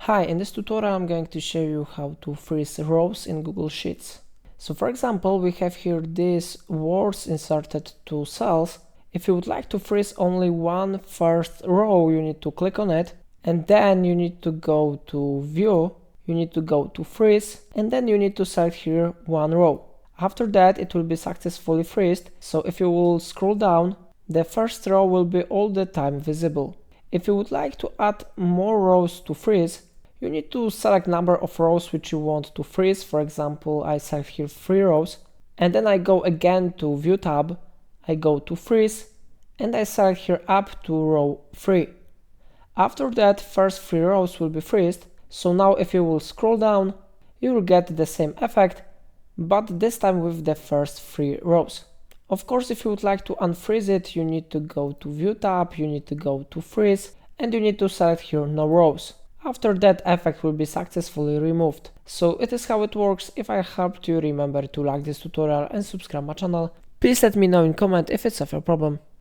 Hi, in this tutorial I'm going to show you how to freeze rows in Google Sheets. So for example, we have here these words inserted to cells. If you would like to freeze only one first row, you need to click on it, and then you need to go to View, you need to go to Freeze, and then you need to select here one row. After that, it will be successfully freezed, so if you will scroll down, the first row will be all the time visible. If you would like to add more rows to freeze, you need to select number of rows which you want to freeze. For example, I select here 3 rows, and then I go again to View tab, I go to Freeze, and I select here up to row 3. After that, first 3 rows will be freezed, so now if you will scroll down, you will get the same effect, but this time with the first 3 rows. Of course, if you would like to unfreeze it, you need to go to View tab, you need to go to Freeze, and you need to select here No Rows. After that, effect will be successfully removed. So it is how it works. If I helped you, remember to like this tutorial and subscribe my channel. Please let me know in comment if it's a problem.